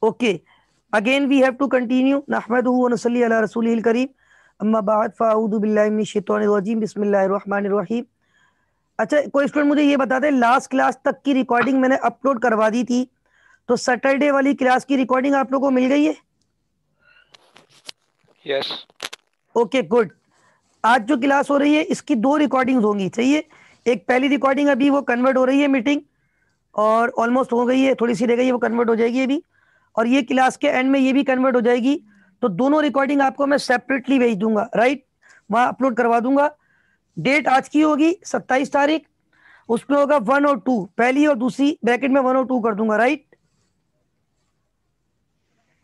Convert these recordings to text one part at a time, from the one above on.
Okay, again we have to continue. नहमदुहु व नसल्ली अला रसूलिल करीम, अम्मा बाद फ़अऊज़ु बिल्लाहि मिनश शैतानिर रजीम, बिस्मिल्लाहिर रहमानिर रहीम। अच्छा, कोई स्टूडेंट मुझे ये बता दे, लास्ट क्लास तक की रिकॉर्डिंग मैंने अपलोड करवा दी थी, तो सैटरडे वाली क्लास की रिकॉर्डिंग आप लोगों को मिल गई है? यस। Okay good. आज जो क्लास हो रही है इसकी 2 रिकॉर्डिंग्स होंगी, चाहिए। एक पहली रिकॉर्डिंग अभी वो कन्वर्ट हो रही है मीटिंग, और ऑलमोस्ट हो गई है, थोड़ी सी रह गई है, वो कन्वर्ट हो जाएगी अभी, और ये क्लास के एंड में ये भी कन्वर्ट हो जाएगी। तो दोनों रिकॉर्डिंग आपको मैं सेपरेटली भेज दूंगा, राइट, वहां अपलोड करवा दूंगा। डेट आज की होगी 27 तारीख, उसमें होगा 1 और 2, पहली और दूसरी ब्रैकेट में 1 और 2 कर दूंगा, राइट।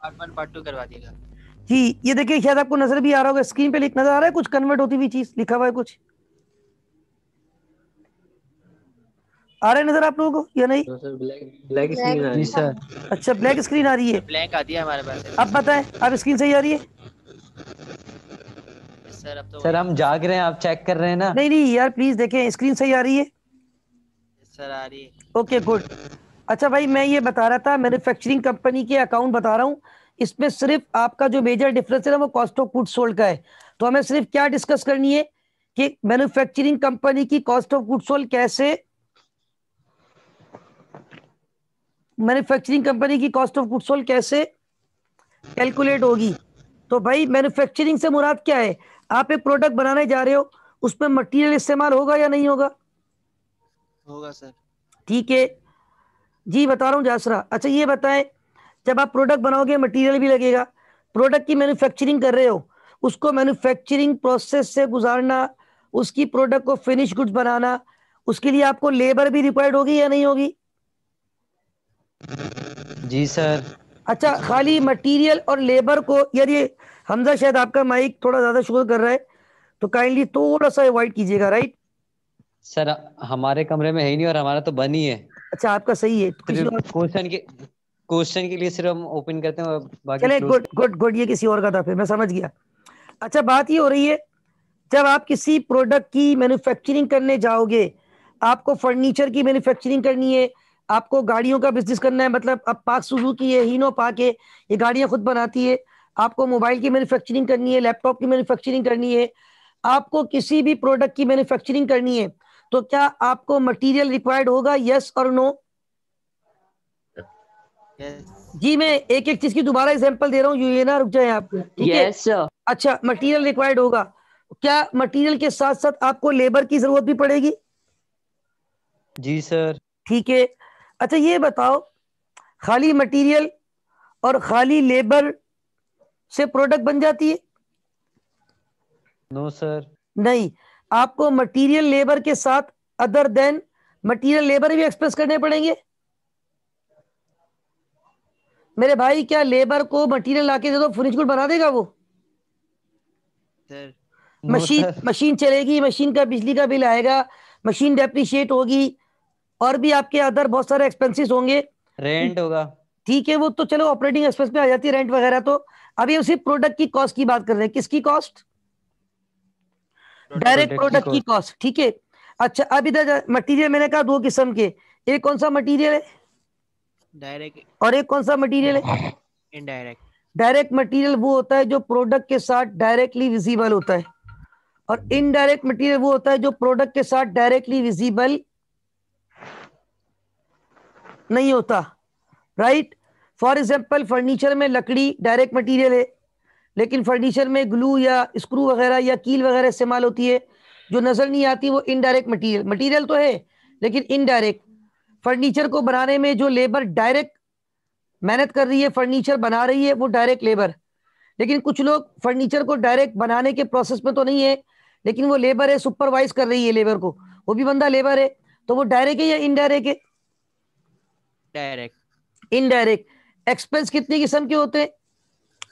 पार्ट 1 पार्ट 2 करवा दिएगा जी, ये देखिए, शायद आपको नजर भी आ रहा होगा, स्क्रीन पे नजर आ रहा है कुछ कन्वर्ट होती हुई चीज लिखा हुआ है, कुछ आ रहा है नजर आप लोगों को या नहीं? ब्लैक स्क्रीन आ रही है सर। अच्छा, ब्लैक स्क्रीन आ रही है। ब्लैंक आती है हमारे पास। अब बताएं, अब स्क्रीन सही आ रही है? सर अब तो सर हम जाग रहे हैं, आप चेक कर रहे हैं ना? नहीं नहीं यार, प्लीज देखें, स्क्रीन सही आ रही है? सर आ रही है। Okay good. अच्छा भाई, मैं ये बता रहा था, मैन्युफैक्चरिंग कंपनी के अकाउंट बता रहा हूँ। इसमें सिर्फ आपका जो मेजर डिफरेंस है ना, वो कॉस्ट ऑफ गुड्स सोल्ड का है। तो हमें सिर्फ क्या डिस्कस करनी है कि मैन्युफैक्चरिंग कंपनी की कॉस्ट ऑफ गुड्स सोल्ड कैसे, मैन्युफैक्चरिंग कंपनी की कॉस्ट ऑफ गुड्स सोल्ड कैसे कैलकुलेट होगी। तो भाई, मैन्युफैक्चरिंग से मुराद क्या है? आप एक प्रोडक्ट बनाने जा रहे हो, उसमें मटेरियल इस्तेमाल होगा या नहीं होगा? होगा सर। ठीक है जी, बता रहा हूँ जासरा। अच्छा ये बताएं, जब आप प्रोडक्ट बनाओगे मटेरियल भी लगेगा, प्रोडक्ट की मैन्युफैक्चरिंग कर रहे हो, उसको मैन्युफैक्चरिंग प्रोसेस से गुजारना, उसकी प्रोडक्ट को फिनिश गुड्स बनाना, उसके लिए आपको लेबर भी रिक्वायर्ड होगी या नहीं होगी? जी सर। अच्छा, खाली मटेरियल और लेबर को, यार ये हमजा शायद आपका माइक थोड़ा ज्यादा शोर कर रहा है, तो काइंडली थोड़ा सा अवॉइड कीजिएगा, राइट। सर हमारे कमरे में है ही नहीं और हमारा तो बंद ही है। अच्छा, आपका सही है, तो किसी और, सिर्फ क्वेश्चन के लिए सिर्फ हम ओपन करते हैं और बाकी चले क्लोज। गुड गुड गुड, ये किसी और का था, फिर मैं समझ गया। अच्छा, बात ये हो रही है, जब आप किसी प्रोडक्ट की मैन्युफैक्चरिंग करने जाओगे, आपको फर्नीचर की मैन्युफैक्चरिंग करनी है, आपको गाड़ियों का बिजनेस करना है, मतलब अब पाक सुजुकी है, हीनो पाक है, ये गाड़ियां खुद बनाती है, आपको मोबाइल की मैन्युफैक्चरिंग करनी है, लैपटॉप की मैन्युफैक्चरिंग करनी है, आपको किसी भी प्रोडक्ट की मैन्युफैक्चरिंग करनी है, तो क्या आपको मटेरियल रिक्वायर्ड होगा, यस और नो? जी, मैं एक एक चीज की दोबारा एग्जांपल दे रहा हूँ, ये ना रुक जाए आप, ठीक है? Yes sir. अच्छा, मटेरियल रिक्वायर्ड होगा, क्या मटेरियल के साथ साथ आपको लेबर की जरूरत भी पड़ेगी? जी सर। ठीक है। अच्छा ये बताओ, खाली मटेरियल और खाली लेबर से प्रोडक्ट बन जाती है? No sir. नहीं, आपको मटेरियल लेबर के साथ अदर देन मटेरियल लेबर भी एक्सप्रेस करने पड़ेंगे। मेरे भाई, क्या लेबर को मटेरियल लाके दे दो, फिनिश गुड बना देगा वो? Sir no machine sir. Machine चलेगी, मशीन का बिजली का बिल आएगा, मशीन डेप्रिशिएट होगी, और भी आपके अदर बहुत सारे एक्सपेंसेस होंगे। रेंट होगा। ठीक है, वो तो चलो ऑपरेटिंग एक्सपेंस में आ जाती है, रेंट वगैरह। तो अभी हम सिर्फ प्रोडक्ट की कॉस्ट की बात कर रहे हैं। किसकी कॉस्ट? डायरेक्ट प्रोडक्ट की प्रोडक्ट की कॉस्ट, ठीक है। अच्छा, अब इधर मटेरियल मैंने कहा 2 किस्म के, एक कौन सा मटेरियल है डायरेक्ट और एक कौन सा मटेरियल है? इनडायरेक्ट। डायरेक्ट मटेरियल वो होता है जो प्रोडक्ट के साथ डायरेक्टली विजिबल होता है, और इनडायरेक्ट मटेरियल वो होता है जो प्रोडक्ट के साथ डायरेक्टली विजिबल नहीं होता, राइट। फॉर एग्जाम्पल, फर्नीचर में लकड़ी डायरेक्ट मटेरियल है, लेकिन फर्नीचर में ग्लू या स्क्रू वगैरह या कील वगैरह इस्तेमाल होती है, जो नजर नहीं आती, वो इनडायरेक्ट मटेरियल, मटेरियल तो है लेकिन इनडायरेक्ट। फर्नीचर को बनाने में जो लेबर डायरेक्ट मेहनत कर रही है, फर्नीचर बना रही है, वो डायरेक्ट लेबर। लेकिन कुछ लोग फर्नीचर को डायरेक्ट बनाने के प्रोसेस में तो नहीं है, लेकिन वो लेबर है, सुपरवाइज कर रही है लेबर को, वो भी बंदा लेबर है, तो वो डायरेक्ट है या इनडायरेक्ट है? डायरेक्ट। इनडायरेक्ट। एक्सपेंस कितने किस्म के होते हैं?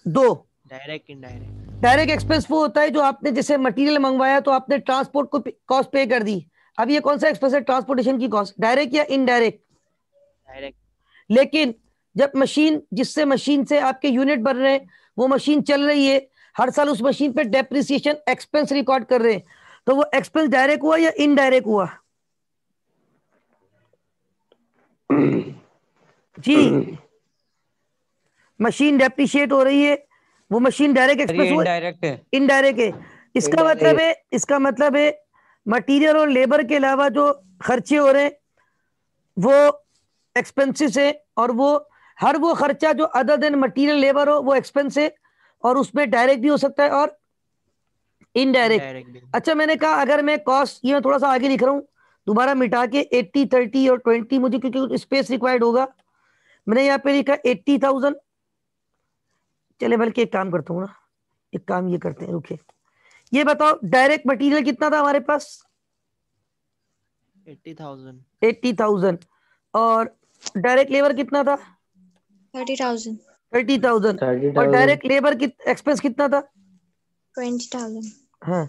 2। Direct indirect. डायरेक्ट एक्सपेंस वो होता है जो आपने जैसे मटेरियल मंगवाया तो आपने ट्रांसपोर्ट को कॉस्ट पे कर दी। अब ये कौन सा एक्सपेंस है, ट्रांसपोर्टेशन की कॉस्ट, डायरेक्ट या इनडायरेक्ट? डायरेक्ट। लेकिन जब मशीन, जिससे मशीन से आपके यूनिट बन रहे हैं, वो मशीन चल रही है, हर साल उस मशीन पे डेप्रिसिएशन एक्सपेंस रिकॉर्ड कर रहे हैं, तो वो एक्सपेंस डायरेक्ट हुआ या इनडायरेक्ट हुआ? जी, मशीन डेप्रिशिएट हो रही है, वो मशीन डायरेक्ट एक्सपेंस हुआ, इनडायरेक्ट है। इनडायरेक्ट है। इसका मतलब है मटेरियल और लेबर के अलावा जो खर्चे हो रहे हैं वो एक्सपेंसेस है, और वो हर वो खर्चा जो अदर देन मटेरियल लेबर हो वो एक्सपेंस है, और उसमें डायरेक्ट भी हो सकता है और इनडायरेक्ट। डायरेक्ट भी। अच्छा, मैंने कहा अगर मैं कॉस्ट, ये मैं थोड़ा सा आगे लिख रहा हूँ दोबारा मिटा के, 80 30 और 20, मुझे क्योंकि स्पेस रिक्वायर्ड होगा, मैंने यहाँ पे लिखा 80,000। चले बल्कि एक काम करता हूँ ना, एक काम ये करते हैं, रुके, ये बताओ डायरेक्ट मटेरियल कितना था हमारे पास? 80,000। 80,000। और डायरेक्ट लेबर कितना था? 30,000. 30,000। और 30,000 डायरेक्ट लेबर एक्सपेंस कितना था? 20,000. हाँ,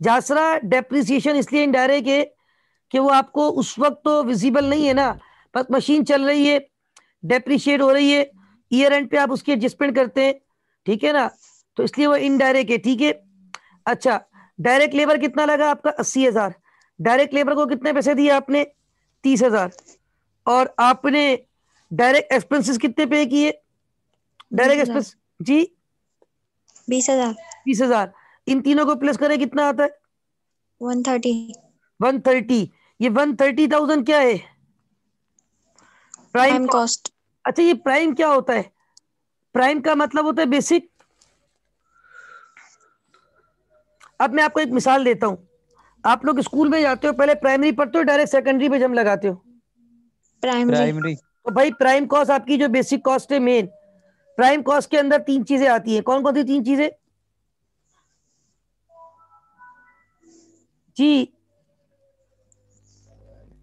जासरा डेप्रिसिएशन इसलिए इनडायरेक्ट है कि वो आपको उस वक्त तो विजिबल नहीं है ना, बस मशीन चल रही है, डेप्रिशिएट हो रही है, ईयर एंड पे आप उसकी एडजस्टमेंट करते हैं, ठीक है ना, तो इसलिए वो इनडायरेक्ट है, ठीक है। अच्छा, डायरेक्ट लेबर कितना लगा आपका? 80,000। डायरेक्ट लेबर को कितने पैसे दिए आपने? 30,000। और आपने डायरेक्ट एक्सपेंसेस कितने पे किए? डायरेक्ट 20,000. एक्सपेंस जी 20,000. 20,000। इन तीनों को प्लस करें कितना आता है? 130. 130। ये 130,000 क्या है? Prime Prime cost. अच्छा, ये प्राइम क्या होता है? प्राइम का मतलब होता है बेसिक। अब मैं आपको एक मिसाल देता हूं, आप लोग स्कूल में जाते हो, पहले प्राइमरी पढ़ते हो, डायरेक्ट सेकेंडरी पे जम लगाते हो? Primary. प्राइमरी। तो भाई प्राइम कॉस्ट आपकी जो बेसिक कॉस्ट है मेन, प्राइम कॉस्ट के अंदर 3 चीजें आती हैं। कौन कौन सी 3 चीजें जी?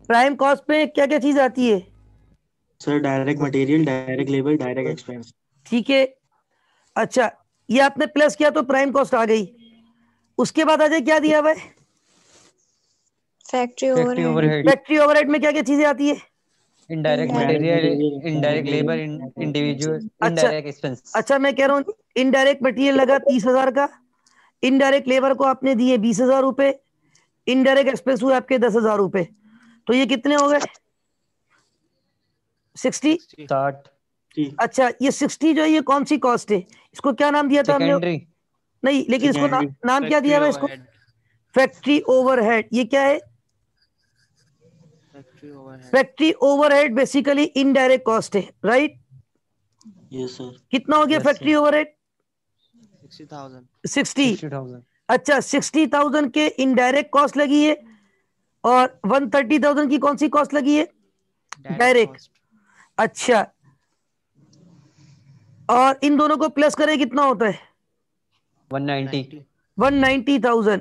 प्राइम कॉस्ट में क्या क्या चीज आती है? Sir direct material, direct labour, direct expense. ठीक है। अच्छा, ये आपने प्लस किया तो प्राइम कॉस्ट आ गई। उसके बाद आ जाए क्या दिया हुआ है? Factory factory overhead. Overhead, factory overhead में क्या क्या चीजें आती है? Indirect Indirect material, indirect labour, labor, individual, अच्छा इनडायरेक्ट एक्सपेंस। अच्छा, मैं कह रहा हूँ इनडायरेक्ट मटेरियल लगा 30,000 का, इनडायरेक्ट लेबर को आपने दिए 20,000 रुपए, इनडायरेक्ट एक्सपेंस हुए आपके 10,000 रुपए, तो ये कितने हो गए? 60। 60। अच्छा, ये 60 जो है ये कौन सी कॉस्ट है? इसको क्या नाम दिया था हमने? सेकेंडरी। नहीं, लेकिन इसको नाम क्या दिया हुआ है इसको? Factory overhead. ये क्या है? Factory overhead basically indirect cost है, राइट? Yes sir. कितना हो गया Yes, फैक्ट्री sir. ओवरहेड? 60,000। 60। 60,000। अच्छा, 60,000 के इनडायरेक्ट कॉस्ट लगी है, और 130,000 की कौन सी कॉस्ट लगी है? डायरेक्ट। अच्छा, और इन दोनों को प्लस करें कितना होता है? 190। 190,000।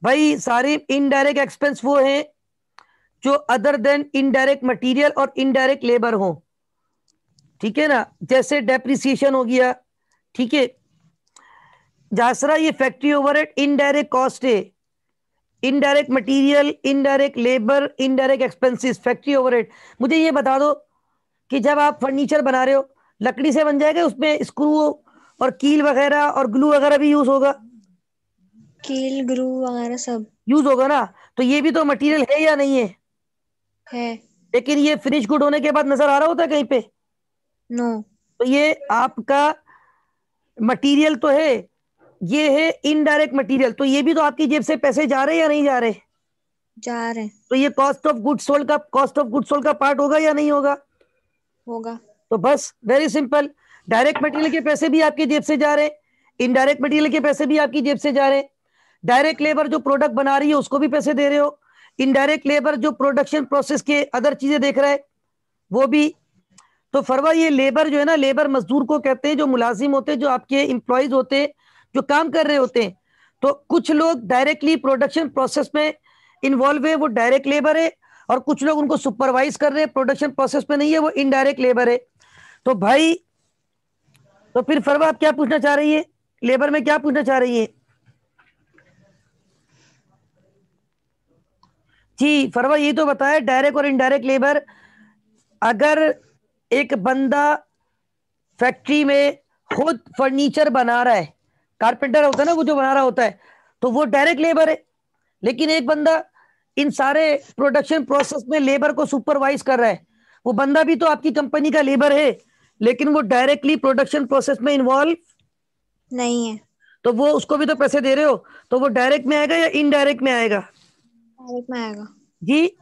भाई सारे इनडायरेक्ट एक्सपेंस वो हैं जो अदर देन इनडायरेक्ट मटेरियल और इनडायरेक्ट लेबर हो, ठीक है ना, जैसे डेप्रिसिएशन हो गया, ठीक है। जासरा ये फैक्ट्री ओवरहेड इनडायरेक्ट कॉस्ट है, indirect material, indirect labour, indirect expenses, factory overhead. मुझे ये बता दो कि जब आप फर्नीचर बना रहे हो, लकड़ी से बन जाएगा, उसमें स्क्रू और कील वगैरह और ग्लू वगैरह भी यूज होगा? कील, ग्रू वगैरह सब यूज होगा ना, तो ये भी तो मटेरियल है या नहीं है? है. लेकिन ये फिनिश गुड होने के बाद नजर आ रहा होता है कहीं पे? No. तो ये आपका मटेरियल तो है, ये है इनडायरेक्ट मटेरियल, तो ये भी तो आपकी जेब से पैसे जा रहे हैं या नहीं जा रहे? जा रहे हैं. तो ये कॉस्ट ऑफ गुड सोल्ड का पार्ट होगा या नहीं होगा? होगा. तो बस वेरी सिंपल, डायरेक्ट मटेरियल के पैसे भी आपकी जेब से जा रहे हैं, इनडायरेक्ट मटेरियल के पैसे भी आपकी जेब से जा रहे हैं। डायरेक्ट लेबर जो प्रोडक्ट बना रही है उसको भी पैसे दे रहे हो, इनडायरेक्ट लेबर जो प्रोडक्शन प्रोसेस के अदर चीजें देख रहा है वो भी। तो फरवा ये लेबर जो है ना, लेबर मजदूर को कहते हैं, जो मुलाजिम होते हैं, जो आपके एम्प्लॉयज होते हैं, जो काम कर रहे होते हैं। तो कुछ लोग डायरेक्टली प्रोडक्शन प्रोसेस में इन्वॉल्व है, वो डायरेक्ट लेबर है, और कुछ लोग उनको सुपरवाइज कर रहे हैं, प्रोडक्शन प्रोसेस में नहीं है, वो इनडायरेक्ट लेबर है। तो भाई, तो फिर फरवा आप क्या पूछना चाह रही है? लेबर में क्या पूछना चाह रही है जी? फरवा ये तो बताया डायरेक्ट और इनडायरेक्ट लेबर। अगर एक बंदा फैक्ट्री में खुद फर्नीचर बना रहा है, कारपेंटर होता है ना वो जो बना रहा होता है, तो वो डायरेक्ट लेबर है। लेकिन एक बंदा इन सारे प्रोडक्शन प्रोसेस में लेबर को सुपरवाइज कर रहा है, वो बंदा भी तो आपकी कंपनी का लेबर है, लेकिन वो डायरेक्टली प्रोडक्शन प्रोसेस में इन्वॉल्व, नहीं है। तो वो उसको भी तो पैसे दे रहे हो, तो वो डायरेक्ट में आएगा या इनडायरेक्ट में आएगा? डायरेक्ट में आएगा। जी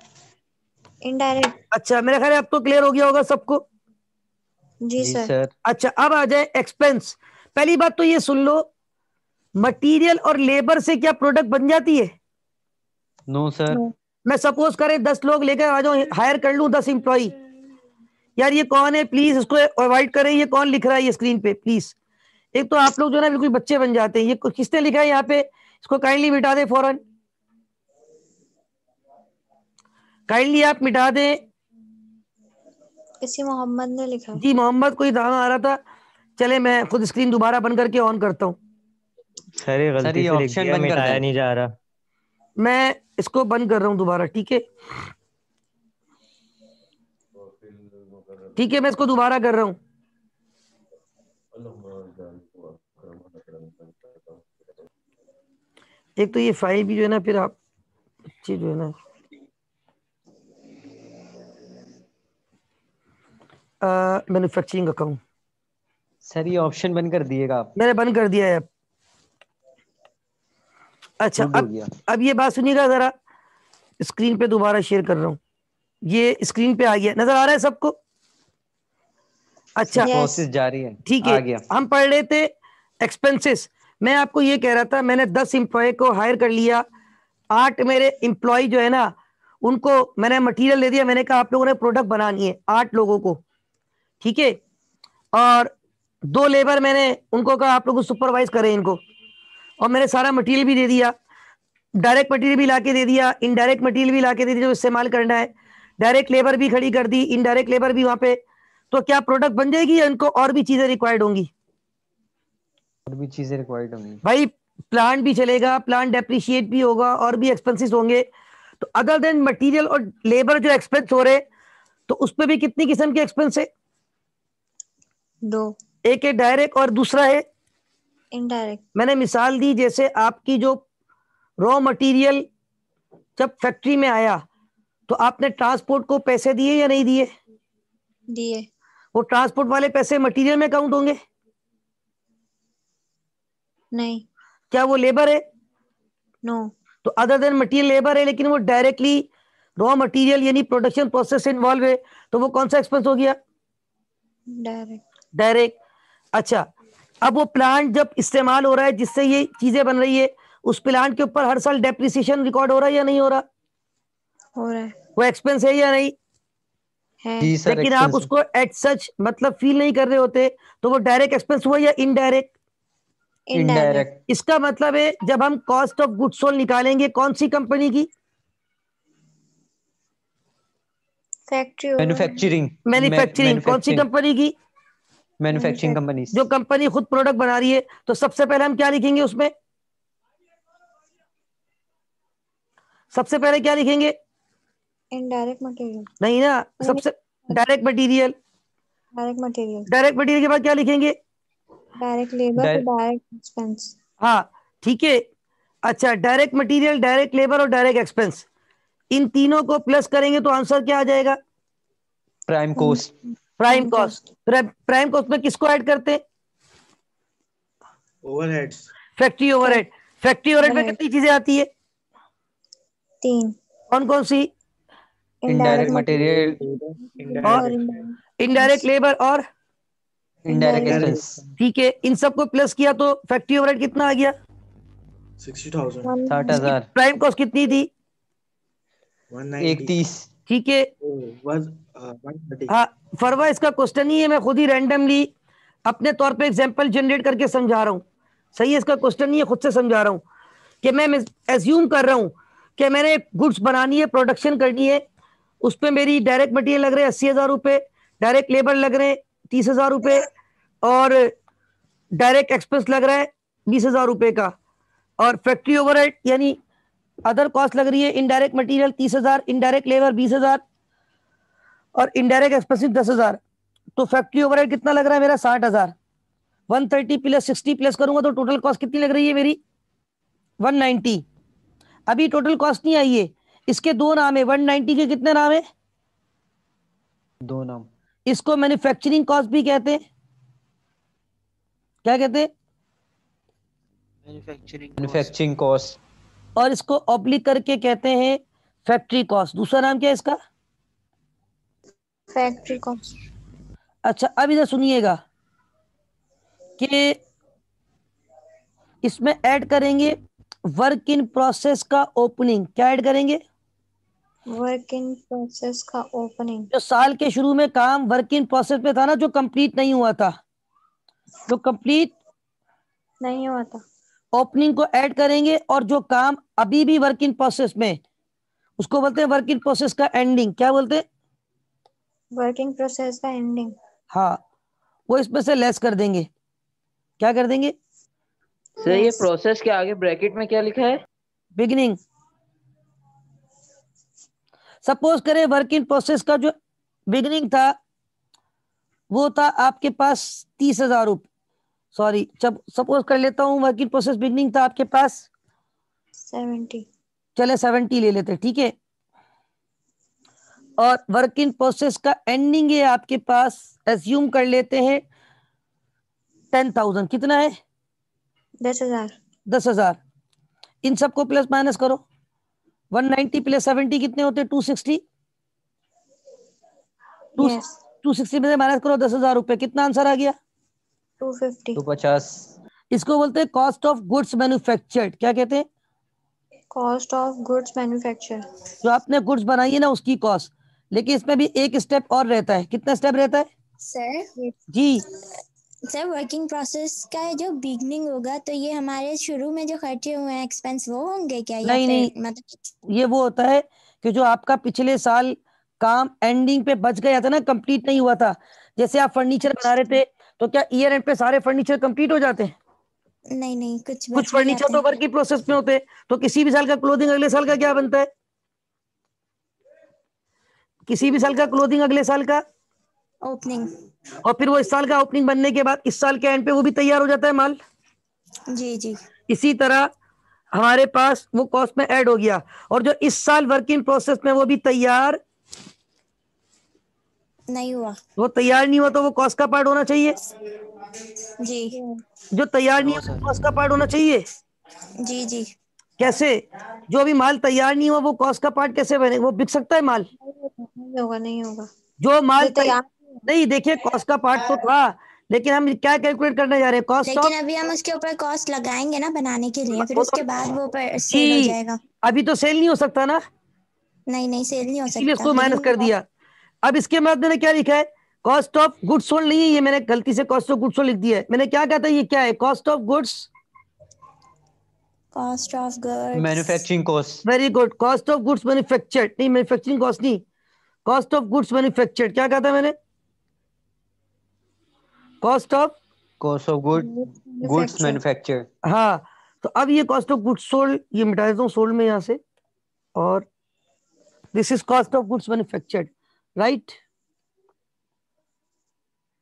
इनडायरेक्ट। अच्छा, मेरा ख्याल है अब तो क्लियर हो गया होगा सबको। जी जी सर। सर। अच्छा, अब आ जाए एक्सपेंस। पहली बात तो ये सुन लो, मटेरियल और लेबर से क्या प्रोडक्ट बन जाती है? No sir. नो। मैं सपोज करें 10 लोग लेकर आ जाऊं, हायर कर लूं 10 एम्प्लॉई। यार ये कौन है, प्लीज इसको अवॉइड करें, ये कौन लिख रहा है ये स्क्रीन पे प्लीज। एक तो आप लोग जो है ना बिल्कुल बच्चे बन जाते हैं, ये किसने लिखा है यहाँ पे, इसको काइंडली मिटा दे फौरन, काइंडली आप मिटा दें। किसी मोहम्मद ने लिखा है। जी मोहम्मद कोई दावा आ रहा था, चले मैं खुद स्क्रीन दोबारा बंद करके ऑन करता हूँ। सर ये सर गलती ये से लिख ऑप्शन दिया, बंद कर मिटाया दें। नहीं जा रहा। मैं इसको बंद कर रहा हूँ दोबारा, ठीक है ठीक है, मैं इसको दोबारा कर रहा हूँ। एक तो ये फाइल भी जो है ना, फिर आप अच्छी जो है ना, मैन्युफैक्चरिंग अकाउंट सर ये ऑप्शन बंद कर दिएगा आप। मैंने बंद कर दिया है अब। अच्छा गुड हो अब गया। अब ये बात सुनिएगा जरा, स्क्रीन पे दोबारा शेयर कर रहा हूँ, ये स्क्रीन पे आ गया, नजर आ रहा है सबको? अच्छा Yes. प्रोसेस जारी है। ठीक आ है, गया। हम पढ़ रहे थे एक्सपेंसेस। मैं आपको ये कह रहा था, मैंने 10 एम्प्लॉय को हायर कर लिया, 8 मेरे एम्प्लॉय जो है ना उनको मैंने मटेरियल दे दिया, मैंने कहा आप लोगों ने प्रोडक्ट बनानी है 8 लोगों को, ठीक है, और 2 लेबर मैंने उनको कहा आप लोग सुपरवाइज करें इनको, और मैंने सारा मटेरियल भी दे दिया, डायरेक्ट मटेरियल भी लाके दे दिया, इनडायरेक्ट मटेरियल भी लाके दे दिया जो इस्तेमाल करना है, डायरेक्ट लेबर भी खड़ी कर दी, इनडायरेक्ट लेबर भी वहां पे। तो क्या प्रोडक्ट बन जाएगी या इनको और भी चीजें रिक्वायर्ड होंगी? और भी चीजें रिक्वायर्ड होंगी। भाई प्लांट भी चलेगा, प्लांट डेप्रिशिएट भी होगा और भी एक्सपेंसेस होंगे, तो अदर देन मटेरियल और लेबर जो एक्सपेंस हो रहे, तो उस पर भी कितनी किस्म के एक्सपेंस है? 2। एक है डायरेक्ट और दूसरा है इनडायरेक्ट। मैंने मिसाल दी, जैसे आपकी जो रॉ मटेरियल जब फैक्ट्री में आया तो आपने ट्रांसपोर्ट को पैसे दिए या नहीं दिए? दिए। वो ट्रांसपोर्ट वाले पैसे मटेरियल में काउंट होंगे? नहीं। क्या वो लेबर है? नो। तो अदर देन मटेरियल लेबर है, लेकिन वो डायरेक्टली रॉ मटेरियल यानी प्रोडक्शन प्रोसेस से इन्वॉल्व है, तो वो कौन सा एक्सपेंस हो गया? डायरेक्ट। डायरेक्ट। अच्छा, अब वो प्लांट जब इस्तेमाल हो रहा है जिससे ये चीजें बन रही है, उस प्लांट के ऊपर हर साल डेप्रिसिएशन रिकॉर्ड हो रहा है या नहीं हो रहा? हो रहा है। वो एक्सपेंस है या नहीं? है। जी सर। लेकिन आप उसको एट सच मतलब फील नहीं कर रहे होते, तो वो डायरेक्ट एक्सपेंस हुआ या इनडायरेक्ट? इनडायरेक्ट। इसका मतलब है जब हम कॉस्ट ऑफ गुड्स सोल्ड निकालेंगे कौन सी कंपनी की? फैक्ट्री। मैन्युफैक्चरिंग। मैन्युफैक्चरिंग। कौन सी कंपनी की? Manufacturing company. जो कंपनी खुद प्रोडक्ट बना रही है। तो सबसे पहले हम क्या लिखेंगे उसमें? सबसे पहले क्या लिखेंगे? Indirect material. नहीं ना, सबसे direct material. Direct material. Direct material के बाद क्या लिखेंगे? डायरेक्ट लेबर और डायरेक्ट एक्सपेंस। हाँ ठीक है। अच्छा, डायरेक्ट मटेरियल, डायरेक्ट लेबर और डायरेक्ट एक्सपेंस, इन तीनों को प्लस करेंगे तो आंसर क्या आ जाएगा? Prime cost. Prime cost. Prime cost में किसको ऐड करते हैं? Overheads. Factory overhead. Factory overhead में कितनी चीजें आती है? 3। कौन कौन सी? इनडायरेक्ट मटेरियल, और इनडायरेक्ट लेबर और इनडायरेक्ट एक्सपेंस। ठीक है, इन सबको प्लस किया तो फैक्ट्री ओवरहेड कितना आ गया? 60,000। 60,000। प्राइम कॉस्ट कितनी थी? 190। 31। ठीक है। 130। हाँ फरवा, इसका क्वेश्चन ही है, मैं खुद ही रैंडमली अपने तौर पे एग्जांपल जनरेट करके समझा रहा हूँ। सही है, इसका क्वेश्चन नहीं है, खुद से समझा रहा हूँ कि मैं एज्यूम कर रहा हूँ कि मैंने गुड्स बनानी है, प्रोडक्शन करनी है, उस पर मेरी डायरेक्ट मटेरियल लग रहे हैं 80,000 रुपये, डायरेक्ट लेबर लग रहे हैं 30,000 रुपये, और डायरेक्ट एक्सपेंस लग रहा है 20,000 रुपये का, और फैक्ट्री ओवरहेड यानी अदर कॉस्ट लग रही है इनडायरेक्ट मटेरियल 30,000, इनडायरेक्ट लेबर 20,000 और इनडायरेक्ट एक्सपेंसिव 10,000। तो फैक्ट्री ओवरहेड कितना लग रहा है मेरा? 60,000। 130 प्लस 60 प्लस करूंगा तो टोटल कॉस्ट कितनी लग रही है मेरी? 190। अभी टोटल कॉस्ट नहीं आई है, इसके 2 नाम है, 190 के कितने नाम है? 2 नाम। इसको मैन्युफैक्चरिंग कॉस्ट भी कहते हैं। क्या कहते हैं? Manufacturing cost. और इसको ऑब्लिक करके कहते हैं फैक्ट्री कॉस्ट। दूसरा नाम क्या है इसका? Factory cost. अच्छा, अब इधर सुनिएगा कि इसमें ऐड करेंगे वर्क इन प्रोसेस का ओपनिंग। क्या ऐड करेंगे? वर्क इन प्रोसेस का ओपनिंग। जो साल के शुरू में काम वर्क इन प्रोसेस में था ना, जो कंप्लीट नहीं हुआ था, जो कंप्लीट नहीं हुआ था, ओपनिंग को ऐड करेंगे। और जो काम अभी भी वर्क इन प्रोसेस में, उसको बोलते हैं वर्क इन प्रोसेस का एंडिंग। क्या बोलते हैं? वर्किंग प्रोसेस का एंडिंग। हाँ, वो इसमें से लेस कर देंगे। क्या कर देंगे? सर ये लेस। प्रोसेस के आगे ब्रैकेट में क्या लिखा है? बिगिनिंग। सपोज करें वर्क इन प्रोसेस का जो बिगिनिंग था वो था आपके पास 30,000 रुपये। सॉरी, जब सपोज कर लेता हूं वर्क इन प्रोसेस बिगिनिंग था आपके पास 70। चले 70 ले लेते, ठीक है। और वर्क इन प्रोसेस का एंडिंग है आपके पास, एज्यूम कर लेते हैं 10,000। कितना है? 10,000। 10,000। इन सबको प्लस माइनस करो। 190 प्लस 70 कितने होते? 260। यस। 260 में से माइनस करो 10,000 रुपये। कितना आंसर आ गया? 250। 250। इसको बोलते हैं कॉस्ट ऑफ गुड्स मैन्युफैक्चर्ड। क्या कहते हैं? Cost of goods manufacture. जो आपने गुड्स बनाई है ना, उसकी कॉस्ट। लेकिन इसमें भी एक स्टेप और रहता है। कितना स्टेप रहता है? सर जी, सर वर्किंग प्रोसेस का जो बिगनिंग होगा तो ये हमारे शुरू में जो खर्चे हुए हैं एक्सपेंस वो होंगे क्या, या नहीं फिर नहीं, मतलब? ये वो होता है कि जो आपका पिछले साल काम एंडिंग पे बच गया था ना, कंप्लीट नहीं हुआ था। जैसे आप फर्नीचर बना रहे थे, तो क्या ईयर एंड पे सारे फर्नीचर कंप्लीट हो जाते हैं? नहीं नहीं, कुछ कुछ बच भी फर्नीचर जाते तो हैं। वर्क की प्रोसेस में होते हैं। तो किसी भी साल का क्लोथिंग अगले साल का क्या बनता है? किसी भी साल का क्लोथिंग अगले साल का, ओपनिंग। और फिर वो इस साल का ओपनिंग बनने के बाद इस साल के एंड पे वो भी तैयार हो जाता है माल। जी जी। इसी तरह हमारे पास वो कॉस्ट में ऐड हो गया। और जो इस साल वर्क इन प्रोसेस में वो भी तैयार नहीं हुआ। वो तैयार नहीं हुआ, तो वो कॉस्ट का पार्ट होना चाहिए। जी जो तैयार नहीं नो हुआ, सर। कॉस्ट का पार्ट होना चाहिए। जी जी। कैसे? जो अभी माल तैयार नहीं हुआ वो कॉस्ट का पार्ट कैसे बने? वो बिक सकता है माल? नहीं होगा, नहीं होगा। जो माल जो तैयार नहीं, देखिए कॉस्ट का पार्ट तो था, लेकिन हम क्या कैलकुलेट करने जा रहे हैं? कॉस्ट लेकिन ऑफ। अभी हम उसके ऊपर कॉस्ट लगाएंगे ना बनाने के लिए, फिर वो तो उसके बाद वो सेल हो जी, जाएगा। अभी तो सेल नहीं हो सकता ना, नहीं नहीं, सेल नहीं हो इसीलिए सकता उसको माइनस लेकिन। कर दिया। अब इसके बाद मैंने क्या लिखा है? कॉस्ट ऑफ गुड्स सोल्ड नहीं है ये, मैंने गलती से कॉस्ट ऑफ गुड्स सोल्ड लिख दिया है। मैंने क्या कहा था? ये क्या है? Cost of goods. Cost of goods. Manufacturing cost. Very good. Cost of goods manufactured नहीं, मैन्युफैक्चरिंग कॉस्ट नहीं, कॉस्ट ऑफ गुड्स मैन्युफैक्चर्ड। क्या कहा था मैंने? Cost of. Cost of goods manufacture. Manufacture. हाँ, तो अब ये कॉस्ट ऑफ गुड्स सोल्ड ये मिटा देता हूँ सोल्ड में यहाँ से। और this is cost of goods manufactured, right?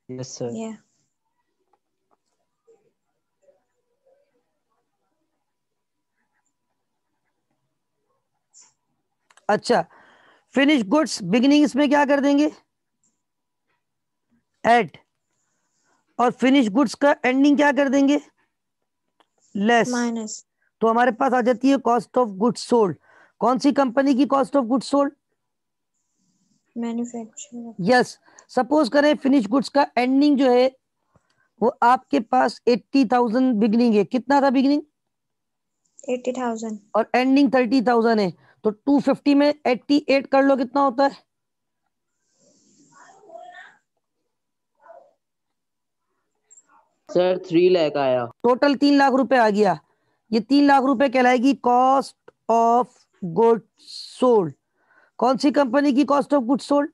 Yes sir. या अच्छा, फिनिश गुड्स बिगिनिंग इसमें क्या कर देंगे? ऐड। और फिनिश गुड्स का एंडिंग क्या कर देंगे? लेस। माइनस। तो हमारे पास आ जाती है कॉस्ट ऑफ गुड्स सोल्ड। कौन सी कंपनी की cost of goods sold? Manufacture. Yes. Suppose करें फिनिश गुड्स का एंडिंग जो है वो आपके पास 80,000 बिगिनिंग है। कितना था बिगिनिंग? 80,000। और एंडिंग 30,000 है। तो 250 में 88 कर लो, कितना होता है? सर 3 लाख आया। टोटल 3 लाख रुपए आ गया। ये 3 लाख रुपए कहलाएगी कॉस्ट ऑफ गुड्स सोल्ड। कौन सी कंपनी की cost of goods sold?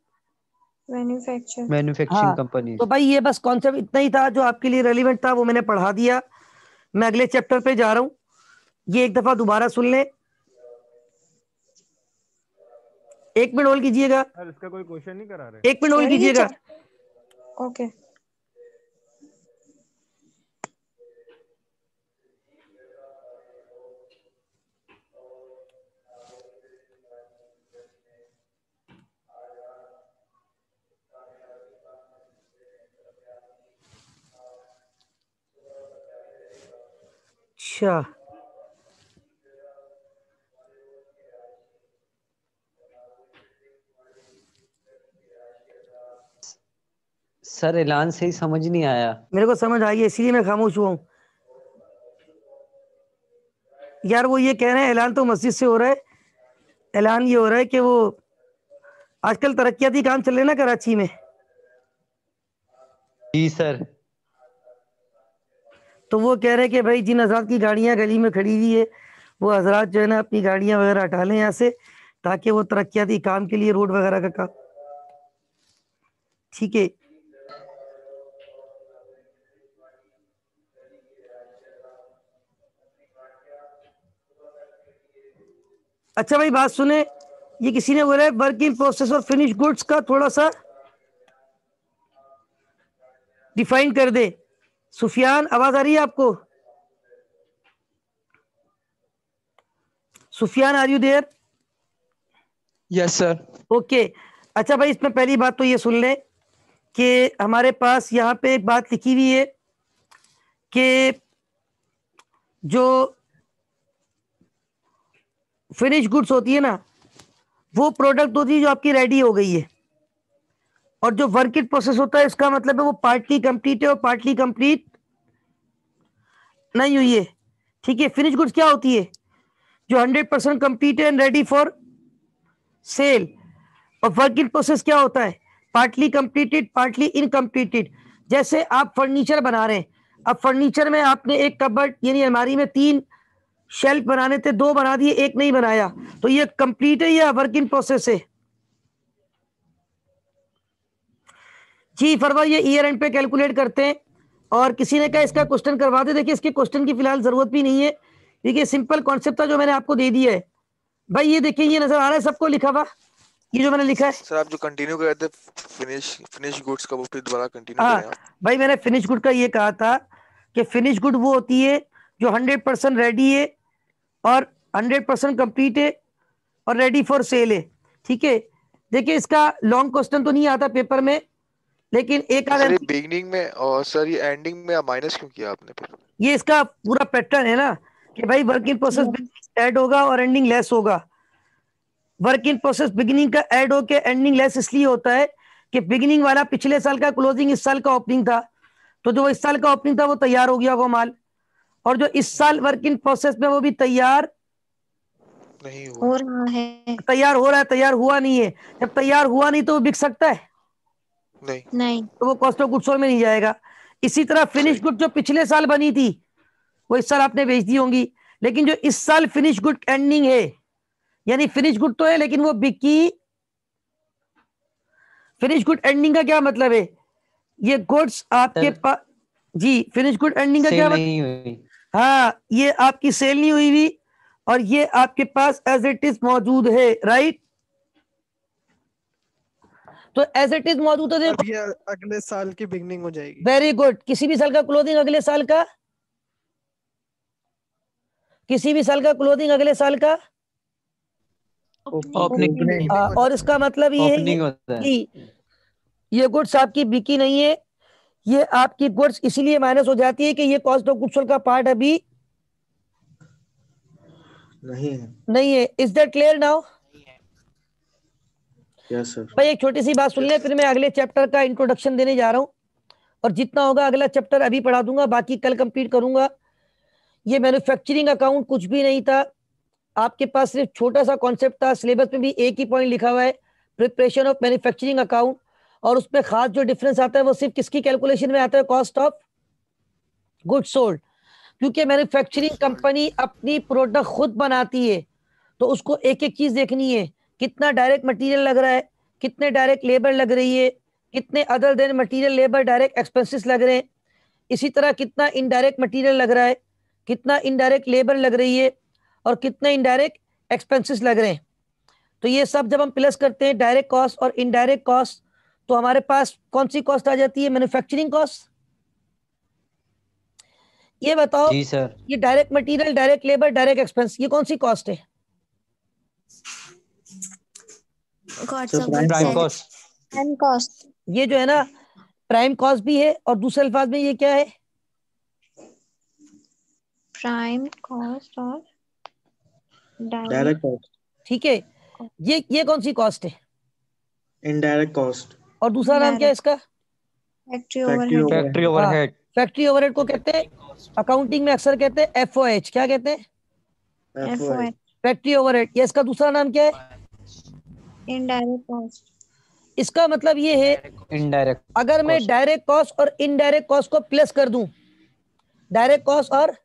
Manufacture. Manufacturing हाँ, कंपनी। तो भाई ये बस कॉन्सेप्ट इतना ही था जो आपके लिए रेलिवेंट था, वो मैंने पढ़ा दिया। मैं अगले चैप्टर पे जा रहा हूँ, ये एक दफा दोबारा सुन लें। 1 मिनट होल्ड कीजिएगा, सर इसका कोई क्वेश्चन नहीं करा रहे? 1 मिनट होल्ड सर ये कीजिएगा। ओके। अच्छा, सर ऐलान से ही समझ नहीं आया। मेरे को समझ आ गया, इसीलिए मैं खामोश हुआ हूँ। यार वो ये कह रहे हैं ऐलान तो मस्जिद से हो रहा है। ऐलान ये हो रहा है कि वो आजकल तरक्याती काम चल रहे हैं ना कराची में, जी सर। तो वो कह रहे हैं कि भाई जिन हजरात की गाड़ियां गली में खड़ी हुई है वो हजरात जो है ना अपनी गाड़ियां वगैरह हटा लें यहाँ से, ताकि वो तरक्याती काम के लिए रोड वगैरह का काम। ठीक है, अच्छा भाई बात सुने, ये किसी ने बोला है वर्क इन प्रोसेस और फिनिश गुड्स का थोड़ा सा डिफाइन कर दे। सुफियान, आवाज आ रही है आपको? Sufiyan, are you there? Yes sir. Okay, अच्छा भाई इसमें पहली बात तो ये सुन ले कि हमारे पास यहाँ पे एक बात लिखी हुई है कि जो फिनिश गुड्स होती है ना, वो प्रोडक्ट होती है जो आपकी रेडी हो गई है, और जो वर्क इन प्रोसेस होता है इसका मतलब है वो पार्टली कंप्लीट है और पार्टली कंप्लीट नहीं हुई है। ठीक है, फिनिश गुड्स क्या होती है? जो 100% कंप्लीट है एंड रेडी फॉर सेल। और वर्क इन प्रोसेस क्या होता है? Partly completed, partly incompleted. जैसे आप फर्नीचर बना रहे हैं, अब फर्नीचर में आपने एक कबर्ड यानी अलमारी में 3 शेल्फ बनाने थे, 2 बना दिए, 1 नहीं बनाया, तो ये कंप्लीट है या वर्क इन प्रोसेस है? जी फरवा, ये ईयर एंड पे कैलकुलेट करते हैं। और किसी ने कहा इसका क्वेश्चन करवा दे, देखिए इसके क्वेश्चन की फिलहाल जरूरत भी नहीं है, देखिए सिंपल कॉन्सेप्ट था जो मैंने आपको दे दिया है। भाई ये देखिए, ये नजर आ रहा है सबको लिखा हुआ, ये जो मैंने लिखा है। सर आप जो कंटिन्यू कर रहे थे फिनिश गुड्स का, वो फिर दोबारा कंटिन्यू हाँ करें आप। भाई, मैंने फिनिश गुड का ये कहा था कि फिनिश गुड वो होती है जो 100% रेडी है और 100% कंप्लीट है और रेडी फॉर सेल है। ठीक है, देखिए इसका लॉन्ग क्वेश्चन तो नहीं आता पेपर में, लेकिन एक सर ये बिगनिंग में और सर ये एंडिंग में माइनस क्यों किया आपने फिर? ये इसका पूरा पैटर्न है ना कि भाई वर्क इन प्रोसेस ऐड होगा और एंडिंग लेस होगा। वर्क इन प्रोसेस बिगिनिंग का ऐड होके एंडिंग लेस इसलिए होता है कि बिगिनिंग वाला पिछले साल का क्लोजिंग इस साल का ओपनिंग था, तो जो इस साल का ओपनिंग था वो तैयार हो गया वो माल, और जो इस साल वर्क इन प्रोसेस में वो भी तैयार नहीं हो रहा है। तैयार हो रहा है, तैयार हुआ नहीं है। जब तैयार हुआ नहीं तो वो बिक सकता है? नहीं। तो वो कॉस्ट ऑफ गुड्स सोल्ड में नहीं जाएगा। इसी तरह फिनिश गुड जो पिछले साल बनी थी वो इस साल आपने बेच दी होंगी, लेकिन जो इस साल फिनिश गुड एंडिंग है, यानी फिनिश गुड तो है लेकिन वो बिकी। फिनिश गुड एंडिंग का क्या मतलब है? ये गुड्स आपके पास, जी फिनिश गुड एंडिंग का क्या मतलब? हाँ, ये आपकी सेल नहीं हुई हुई और ये आपके पास एज इट इज मौजूद है, राइट? तो एज इट इज मौजूद है, अब ये अगले साल की बिगनिंग हो जाएगी। Very good. किसी भी साल का क्लोजिंग अगले साल का, किसी भी साल का क्लोजिंग अगले साल का ओपनिंग। और इसका मतलब ये है कि ये गुड्स आपकी बिकी नहीं है, ये आपकी गुड्स इसीलिए माइनस हो जाती है कि ये कॉस्ट ऑफ गुड्स सोल्ड का पार्ट अभी नहीं है। Is that clear now? Yes sir. भाई एक छोटी सी बात सुन ले, फिर मैं अगले चैप्टर का इंट्रोडक्शन देने जा रहा हूं, और जितना होगा अगला चैप्टर अभी पढ़ा दूंगा, बाकी कल कंप्लीट करूंगा। ये मैन्युफैक्चरिंग अकाउंट कुछ भी नहीं था, आपके पास सिर्फ छोटा सा कॉन्सेप्ट था। सिलेबस में भी एक ही पॉइंट लिखा हुआ है, प्रिपरेशन ऑफ मैन्युफैक्चरिंग अकाउंट, और उसमें खास जो डिफरेंस आता है वो सिर्फ किसकी कैलकुलेशन में आता है? Cost of goods sold. क्योंकि मैन्युफैक्चरिंग कंपनी अपनी प्रोडक्ट खुद बनाती है, तो उसको एक एक चीज देखनी है, कितना डायरेक्ट मटेरियल लग रहा है, कितने डायरेक्ट लेबर लग रही है, कितने other than material labour direct expenses लग रहे हैं, इसी तरह कितना इनडायरेक्ट मटेरियल लग रहा है, कितना इनडायरेक्ट लेबर लग रही है, और कितने इनडायरेक्ट एक्सपेंसेस लग रहे हैं। तो ये सब जब हम प्लस करते हैं डायरेक्ट कॉस्ट और इनडायरेक्ट कॉस्ट, तो हमारे पास कौन सी कॉस्ट आ जाती है? Manufacturing cost. ये बताओ जी सर। ये direct material, direct labour, direct expense, ये कौन सी कॉस्ट है? Prime cost. ये जो है ना प्राइम कॉस्ट भी है, और दूसरे अल्फाज में ये क्या है? प्राइम कॉस्ट और डायरेक्ट कॉस्ट, ठीक है, ये कौन सी कॉस्ट है? इनडायरेक्ट कॉस्ट, और दूसरा नाम क्या है इसका? Factory factory overhead. Factory overhead. Factory overhead को कहते हैं अकाउंटिंग में अक्सर कहते हैं FOH। क्या कहते हैं? FOH। Factory overhead. ये इसका दूसरा नाम क्या है? Indirect cost. इसका मतलब ये है इनडायरेक्ट, अगर मैं डायरेक्ट कॉस्ट और इनडायरेक्ट कॉस्ट को प्लस कर दूं, डायरेक्ट कॉस्ट और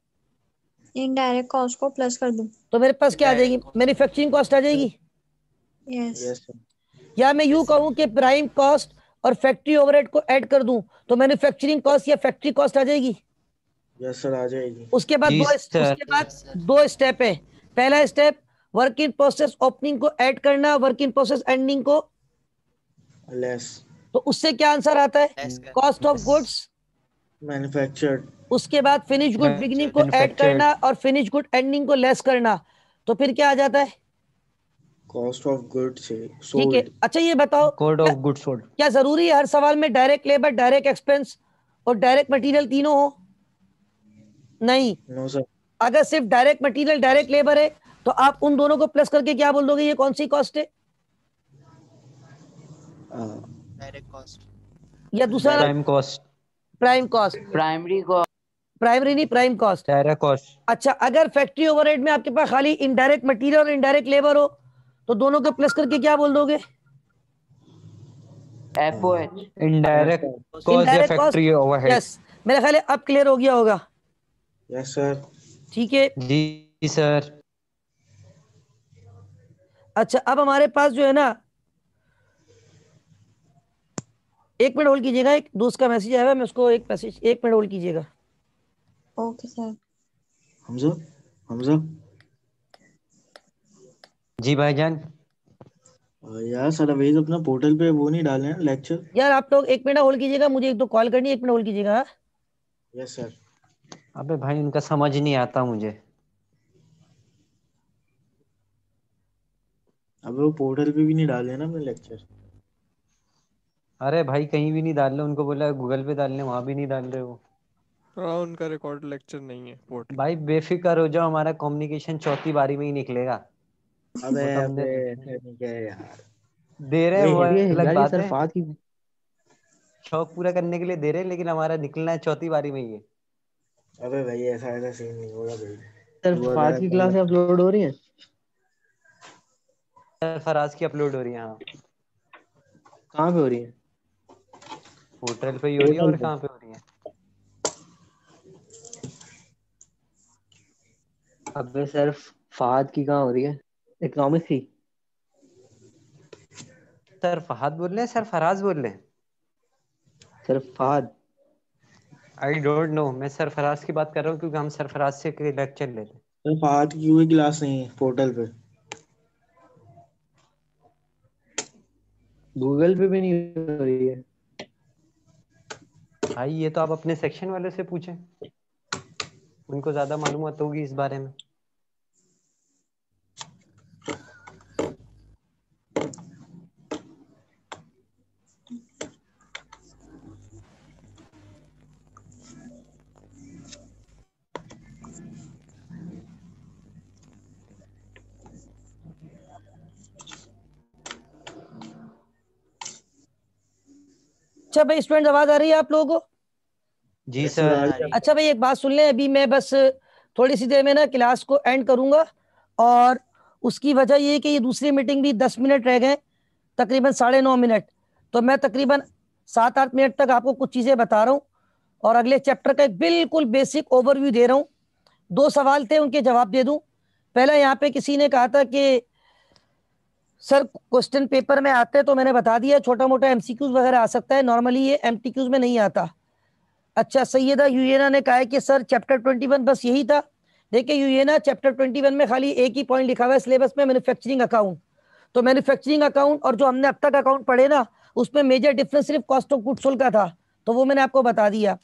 इनडायरेक्ट कॉस्ट को प्लस कर दूं तो मेरे पास क्या आ जाएगी? मैन्युफैक्चरिंग कॉस्ट आ जाएगी। यस। या मैं यूं कहूं कि प्राइम कॉस्ट और फैक्ट्री ओवरहेड को ऐड कर दूं तो मैन्युफैक्चरिंग कॉस्ट या फैक्ट्री कॉस्ट आ जाएगी। यस सर, आ जाएगी। उसके बाद दो स्टेप है। पहला step work in process opening को ऐड करना, वर्क इन प्रोसेस एंडिंग को लेस, तो उससे क्या आंसर आता है? Cost of goods manufactured. उसके बाद फिनिश गुड बिगिनिंग को ऐड करना और फिनिश गुड एंडिंग को लेस करना, तो फिर क्या आ जाता है? कॉस्ट ऑफ गुड्स ठीक है। सोल्ड। अच्छा ये बताओ, कोड ऑफ गुड्स सोल्ड। क्या जरूरी है हर सवाल में डायरेक्ट लेबर, डायरेक्ट एक्सपेंस और डायरेक्ट मटेरियल तीनों हो? नहीं। No sir. अगर सिर्फ डायरेक्ट मटेरियल डायरेक्ट लेबर है तो आप उन दोनों को प्लस करके क्या बोल दोगे? ये कौन सी कॉस्ट है? डायरेक्ट कॉस्ट या दूसरा prime cost. Prime cost. Primary cost. Primary नहीं, प्राइम कॉस्ट। Direct cost. अच्छा, अगर फैक्ट्री ओवरहेड में आपके पास खाली इनडायरेक्ट मटेरियल और इनडायरेक्ट लेबर हो तो दोनों को प्लस करके क्या बोल दोगे? FOH। इनडायरेक्ट कॉस्ट या फैक्ट्री ओवरहेड। यस, मेरा ख्याल है अब क्लियर हो गया होगा। Yes sir. ठीक है जी सर। अच्छा, अब हमारे पास जो है ना, एक मिनट होल्ड कीजिएगा, एक दोस्त का मैसेज आया है, मैं उसको एक मिनट होल्ड कीजिएगा। Okay sir. हमजा जी भाईजान। यार सर अभी अपना पोर्टल पे वो नहीं डाले हैं लेक्चर। यार आप लोग एक मिनट होल्ड कीजिएगा, मुझे एक दो कॉल करनी है, एक मिनट होल्ड कीजिएगा। हाँ? Yes sir. अबे भाई उनका समझ नहीं आता मुझे। अब वो पोर्टल पे भी नहीं डाले हैं ना अपने लेक्चर। अरे भाई कहीं भी नहीं डाल रहे, उनको बोला गूगल पे डालने, वहां भी नहीं डाल रहे वो। हाँ, उनका रिकॉर्ड लेक्चर नहीं है पोर्टल। भाई बेफिक्र हो जाओ, हमारा कम्युनिकेशन चौथी बारी में ही निकलेगा। अबे वो तो हमने ऐसे नहीं क्या है यार। दे रहे हैं, वो अलग बात सर है। फात की शौक पूरा करने के लिए दे रहे हैं, लेकिन हमारा निकलना है चौथी बारी में ही है। अबे भाई ऐसा सीन नहीं होगा भाई। सर फात की क्लासें अपलोड हो रही हैं। सर फराज की अपलोड हो रही है। हाँ, कहाँ पे हो रही है? पोर्टल पे ही हो रही है, और कहाँ पे हो रही है? अबे सर फात की कहाँ हो रही है? इकोनॉमिक्स की। सर फहद बोल रहे हैं, सर फराज बोल रहे हैं? Sir Faat. I don't know, मैं सर फराज की बात कर रहा हूँ क्योंकि हम सर फराज से लेक्चर ले रहे हैं। सर फात की कोई क्लास नहीं है पोर्टल पे। गूगल पे भी नहीं हो रही है। भाई ये तो आप अपने सेक्शन वाले से पूछें, उनको ज्यादा मालूमात होगी इस बारे में। अच्छा भाई स्टूडेंट, आवाज आ रही है आप लोगों को? जी सर। अच्छा भाई एक बात सुन लें, अभी मैं बस थोड़ी सी देर में ना क्लास को एंड करूंगा, और उसकी वजह ये है कि ये दूसरी मीटिंग भी 10 मिनट रह गए, तकरीबन 9:30 मिनट। तो मैं तकरीबन 7-8 मिनट तक आपको कुछ चीज़ें बता रहा हूँ और अगले चैप्टर का एक बिल्कुल बेसिक ओवरव्यू दे रहा हूँ। 2 सवाल थे, उनके जवाब दे दूँ। पहला यहाँ पे किसी ने कहा था कि सर क्वेश्चन पेपर में आते हैं, तो मैंने बता दिया छोटा मोटा MCQs वगैरह आ सकता है, नॉर्मली ये MTQs में नहीं आता। अच्छा, सैयदा यूएना ने कहा है कि सर चैप्टर 21 बस यही था। देखिए यूएना, चैप्टर 21 में खाली एक ही पॉइंट लिखा हुआ है सिलेबस में, मैन्युफैक्चरिंग अकाउंट। तो मैन्युफैक्चरिंग अकाउंट और जो हमने अब तक अकाउंट पढ़े ना, उसमें मेजर डिफरेंस सिर्फ कॉस्ट ऑफ गुड्स सोल्ड का था, तो वो मैंने आपको बता दिया।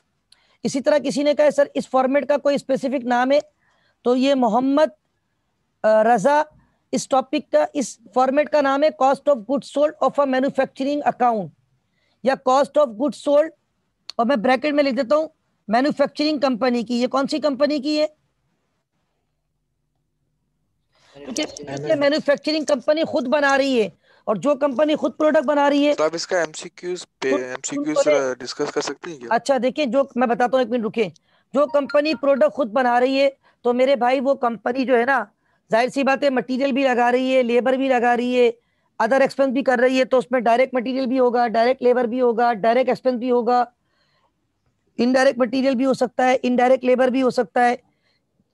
इसी तरह किसी ने कहा सर इस फॉर्मेट का कोई स्पेसिफिक नाम है, तो ये मोहम्मद रजा, इस टॉपिक का, इस फॉर्मेट का नाम है cost of goods sold of a manufacturing account, या कॉस्ट ऑफ गुड्स सोल्ड, और मैं ब्रैकेट में लिख देता हूं मैन्युफैक्चरिंग कंपनी की। ये कौन सी कंपनी की है? क्योंकि मैन्युफैक्चरिंग कंपनी खुद बना रही है, और जो कंपनी खुद प्रोडक्ट बना रही है तो आप इसका एमसीक्यूज डिस्कस कर सकते हैं क्या? अच्छा देखिए, जो मैं बताता हूँ, एक मिनट रुके। जो कंपनी प्रोडक्ट खुद बना रही है तो मेरे भाई वो कंपनी जो है ना, जाहिर सी बात है मटेरियल भी लगा रही है, लेबर भी लगा रही है, अदर एक्सपेंस भी कर रही है, तो उसमें डायरेक्ट मटेरियल भी होगा, डायरेक्ट लेबर भी होगा, डायरेक्ट एक्सपेंस भी होगा, इनडायरेक्ट मटेरियल भी हो सकता है, इनडायरेक्ट लेबर भी हो सकता है,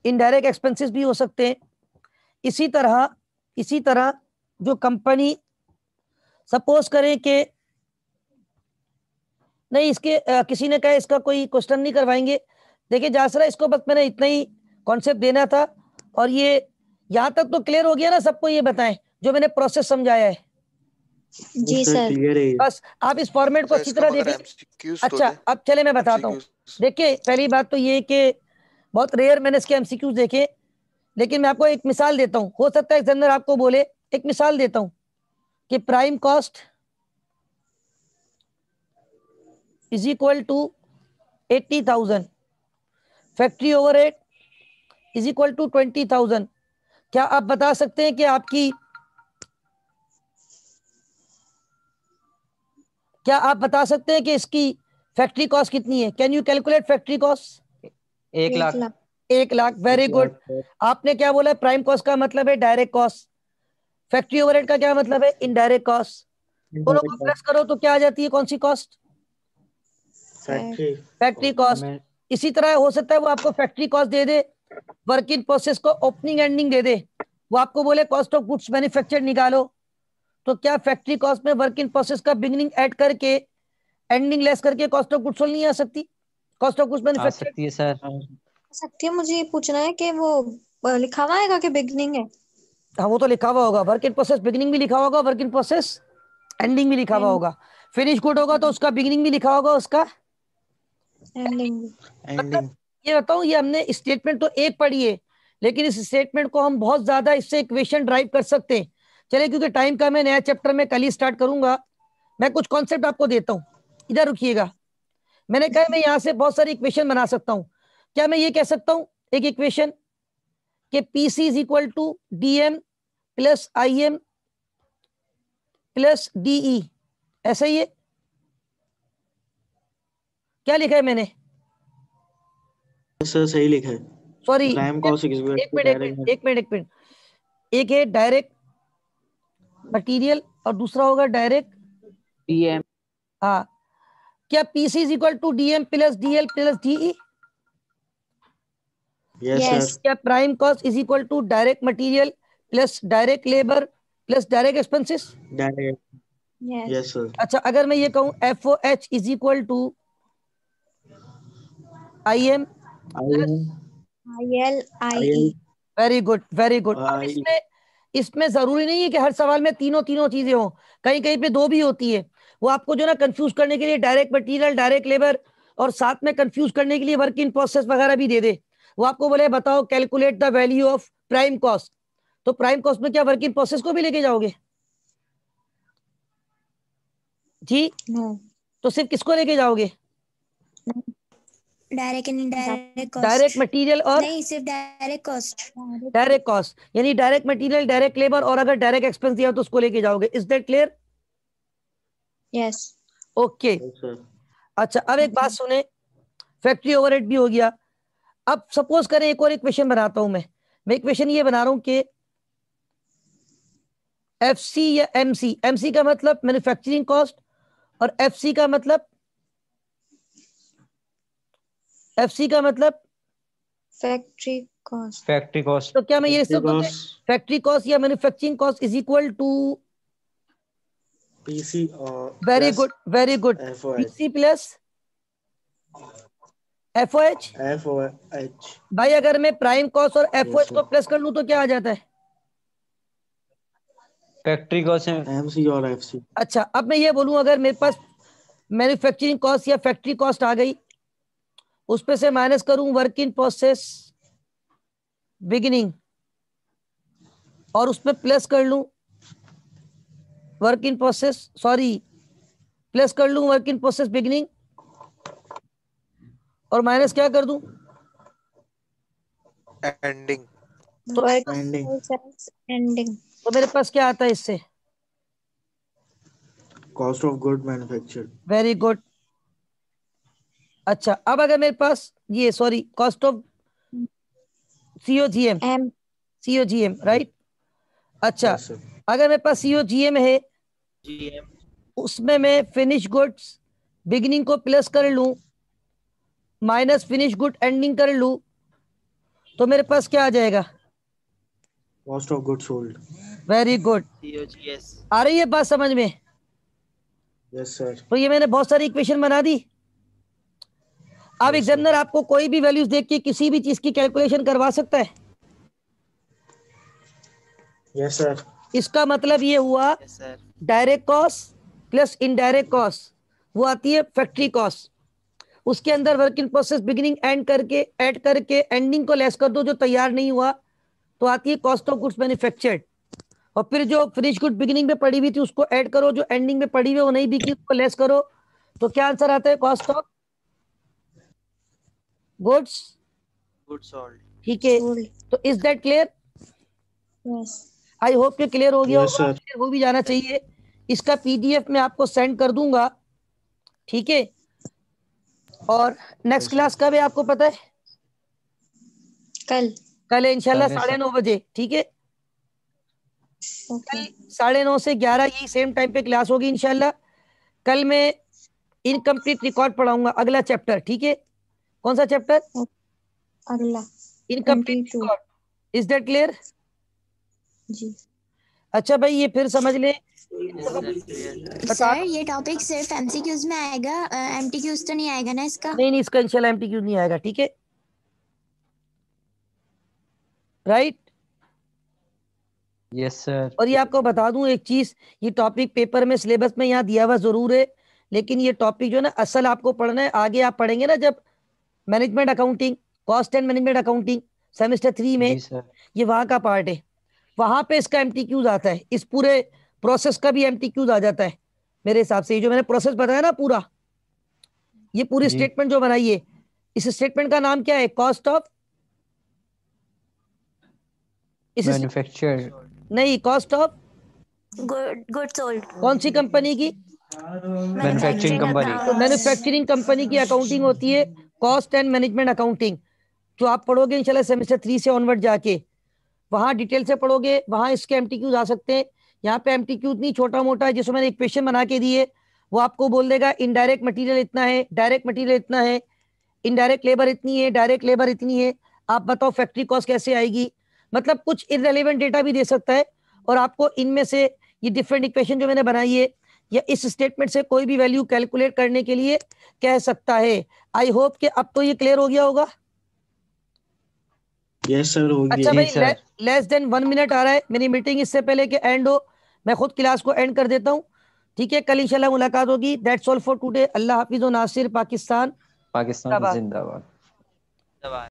इनडायरेक्ट एक्सपेंसेस भी हो सकते हैं। इसी तरह जो कंपनी सपोज करें कि नहीं, इसके किसी ने कहा इसका कोई क्वेश्चन नहीं करवाएंगे। देखिए जासरा, इसको बस मैंने इतना ही कॉन्सेप्ट देना था, और ये यहाँ तक तो क्लियर हो गया ना सबको? ये बताएं जो मैंने प्रोसेस समझाया है। जी सर। बस आप इस फॉर्मेट को अच्छी तरह देखिए। अच्छा अब चले मैं बताता हूँ। देखिए पहली बात तो ये कि बहुत रेयर मैंने इसके एमसीक्यूज देखे, लेकिन मैं आपको एक मिसाल देता हूँ। हो सकता है एग्जामिनर आपको बोले, एक मिसाल देता हूँ कि prime cost is equal to 80,000, factory overhead is equal to 20,000। क्या आप बता सकते हैं कि आपकी इसकी फैक्ट्री कॉस्ट कितनी है? Can you calculate factory cost? 1 lakh. 1 lakh, very good. आपने क्या बोला? प्राइम कॉस्ट का मतलब है डायरेक्ट कॉस्ट, फैक्ट्री ओवरहेड का क्या मतलब है? Indirect cost. दोनों को प्लस करो तो क्या आ जाती है? कौन सी कॉस्ट? Factory cost. इसी तरह हो सकता है वो आपको factory cost they they, work in process को ओपनिंग एंडिंग दे दे, वो आपको बोले कॉस्ट ऑफ गुड्स मैन्युफैक्चर्ड निकालो, तो क्या फैक्ट्री कॉस्ट में वर्क इन प्रोसेस का बिगिनिंग ऐड करके एंडिंग लेस करके कॉस्ट ऑफ गुड्स नहीं आ सकती? कॉस्ट ऑफ गुड्स मैन्युफैक्चर्ड सकती है सर। सकती है। मुझे ये पूछना है कि वो लिखा हुआ है कि बिगनिंग है? हाँ वो तो लिखा हुआ होगा, वर्क इन प्रोसेस बिगिनिंग भी लिखा होगा, वर्क इन प्रोसेस एंडिंग भी लिखा हुआ होगा। फिनिश गुड होगा तो उसका बिगिनिंग भी लिखा होगा, उसका एंडिंग। मतलब ये बताऊं, ये हमने स्टेटमेंट तो एक पढ़ी है, लेकिन इस स्टेटमेंट को हम बहुत ज्यादा इससे इक्वेशन ड्राइव कर सकते हैं। चलिए क्योंकि टाइम का, मैं नया चैप्टर में कल ही स्टार्ट करूंगा। मैं कुछ कॉन्सेप्ट आपको देता हूँ, इधर रुकिएगा। मैंने कहा मैं यहाँ से बहुत सारी इक्वेशन बना सकता हूँ। क्या मैं ये कह सकता हूँ एक इक्वेशन कि PC is equal to DM plus IM plus DE, ऐसा ही है? क्या लिखा है मैंने? सर सही लिखा है। सॉरी, प्राइम कॉस्ट एक मिनट। एक है डायरेक्ट मटेरियल और दूसरा होगा डायरेक्ट डीएम। हाँ, क्या PC is equal to DM plus DL plus DE? Yes. क्या prime cost is equal to direct material plus direct labour plus direct expenses? Yes sir. अच्छा अगर मैं ये कहूँ FOH is equal to IM ILIE। Very good, very good. अब इसमें जरूरी नहीं है कि हर सवाल में तीनों चीजें हो, कहीं कहीं पे दो भी होती है। वो आपको जो ना कंफ्यूज करने के लिए डायरेक्ट मटेरियल, डायरेक्ट लेबर और साथ में कंफ्यूज करने के लिए वर्क इन प्रोसेस वगैरह भी दे दे। वो आपको बोले बताओ calculate the value of prime cost, तो प्राइम कॉस्ट में क्या वर्क इन प्रोसेस को भी लेके जाओगे जी? तो सिर्फ किसको लेके जाओगे? Direct and indirect cost. Direct material और नहीं, सिर्फ डायरेक्ट कॉस्ट। डायरेक्ट कॉस्ट यानी डायरेक्ट मटेरियल, डायरेक्ट लेबर और अगर डायरेक्ट एक्सपेंस दिया तो उसको लेके जाओगे। Is that clear? Yes. Okay. अच्छा अब एक बात सुने, फैक्ट्री ओवरहेड भी हो गया। अब सपोज करें एक और इक्वेशन बनाता हूं मैं इक्वेशन ये बना रहा हूं कि एफसी या एमसी, एमसी का मतलब मैन्युफैक्चरिंग कॉस्ट और एफसी का मतलब फैक्ट्री कॉस्ट। तो क्या मैं ये सब फैक्ट्री कॉस्ट या manufacturing cost is equal to PC? Very good PC plus FOH. भाई अगर मैं प्राइम कॉस्ट और एफओएच को प्लस कर लूं तो क्या आ जाता है? फैक्ट्री कॉस्ट एमसी और एफसी। अच्छा अब मैं ये बोलूं अगर मेरे पास मैन्युफैक्चरिंग कॉस्ट या फैक्ट्री कॉस्ट आ गई, उस पे से माइनस करूं वर्क इन प्रोसेस बिगिनिंग और उसमें प्लस कर लूं वर्क इन प्रोसेस बिगिनिंग और माइनस क्या कर दूं? एंडिंग। तो Ending. एंडिंग। तो मेरे पास क्या आता है इससे? Cost of good manufactured. Very good. अच्छा, अब अगर मेरे पास ये sorry cost of COGM, M COGM right. अच्छा, Yes, sir. अगर मेरे पास सीओजीएम है, GM उसमें मैं फिनिश गुड्स बिगिनिंग को प्लस कर लूं माइनस फिनिश गुड एंडिंग कर लूं, तो मेरे पास क्या आ जाएगा? Cost of goods sold. Very good. COGS आ रही है बात समझ में? Yes, sir. तो ये मैंने बहुत सारी इक्वेशन बना दी। अब Yes, एग्जामिनर आपको कोई भी वैल्यूज देख के किसी भी चीज की कैलकुलेशन करवा सकता है। Yes, sir. इसका मतलब ये हुआ yes sir direct cost plus indirect cost, वो आती है फैक्ट्री कॉस्ट। उसके अंदर work in process beginning and करके ऐड करके एंडिंग को लेस कर दो जो तैयार नहीं हुआ, तो आती है कॉस्ट ऑफ गुड्स मैन्युफैक्चर्ड। और फिर जो फिनिश गुड बिगिनिंग में पड़ी हुई थी उसको ऐड करो, जो एंडिंग में पड़ी हुई वो नहीं बिकी उसको लेस करो, तो क्या आंसर आता है? Cost of goods. good sold ठीक है, तो is that clear? Yes I hope कि क्लियर हो गया Yes, होगा, sir. क्लियर हो भी जाना चाहिए। इसका पीडीएफ मैं आपको सेंड कर दूंगा, ठीक है। और नेक्स्ट क्लास कब है आपको पता है? कल। कल है इंशाल्लाह कल है, 9:30 बजे, ठीक है। ओके। 9:30 से 11 यही सेम टाइम पे क्लास होगी इंशाल्लाह। कल मैं इनकम्प्लीट रिकॉर्ड पढ़ाऊंगा, अगला चैप्टर, ठीक है। कौन सा चैप्टर? अगला incomplete 22 record. Is that clear? जी। अच्छा भाई, ये फिर समझ ले। yes sir clear बता सर दो। ये टॉपिक सिर्फ एमसीक्यूज में आएगा, एमटीक्यूज तो नहीं आएगा ना इसका? नहीं नहीं, इसका इंशाल्लाह एमटीक्यू नहीं आएगा, ठीक है, राइट। Yes sir. और ये आपको बता दूं एक चीज, ये टॉपिक पेपर में सिलेबस में यहाँ दिया हुआ जरूर है, लेकिन ये टॉपिक जो है ना असल आपको पढ़ना है, आगे आप पढ़ेंगे ना जब management accounting, cost and management accounting semester 3 में, जी सर। ये वहां का पार्ट है। वहां पे इसका एमटीक्यूज आता है, इस पूरे प्रोसेस का भी एमटीक्यूज आ जाता है मेरे हिसाब से। ये जो मैंने प्रोसेस बताया ना पूरा, ये पूरी जी। स्टेटमेंट जो बनाई है, इस स्टेटमेंट का नाम क्या है? कॉस्ट ऑफ, इस मैन्युफैक्चर्ड। नहीं, कॉस्ट ऑफ गुड सोल्ड। कौन सी कंपनी की? Manufacturing company. तो मैन्युफैक्चरिंग कंपनी की अकाउंटिंग होती है कॉस्ट एंड मैनेजमेंट अकाउंटिंग, जो आप पढ़ोगे इंशाल्लाह सेमेस्टर 3 से ऑनवर्ड जाके, वहां डिटेल से पढ़ोगे, वहां इसके एमटीक्यूज आ सकते हैं। यहाँ पे एमटीक्यूज नहीं, छोटा मोटा जिसमें मैंने इक्वेशन बना के दिए, वो आपको बोल देगा इनडायरेक्ट मटेरियल इतना है, डायरेक्ट मटेरियल इतना है, इनडायरेक्ट लेबर इतनी है, डायरेक्ट लेबर इतनी है, आप बताओ फैक्ट्री कॉस्ट कैसे आएगी। मतलब कुछ इररेलेवेंट डेटा भी दे सकता है, और आपको इनमें से ये डिफरेंट इक्वेशन जो मैंने बनाई है या इस स्टेटमेंट से कोई भी वैल्यू कैलकुलेट करने के लिए कह सकता है। आई होप कि अब तो ये क्लियर हो गया होगा। Yes, sir. हो अच्छा गया. भाई, जी सर। लेस देन 1 मिनट आ रहा है, मेरी मीटिंग इससे पहले कि एंड हो, मैं खुद क्लास को एंड कर देता हूँ, ठीक है। कल इंशाल्लाह मुलाकात होगी। That's all for today. अल्लाह हाफिज और नासिर पाकिस्तान पाकिस्तान जिंदाबाद। जिंदाबाद। दबा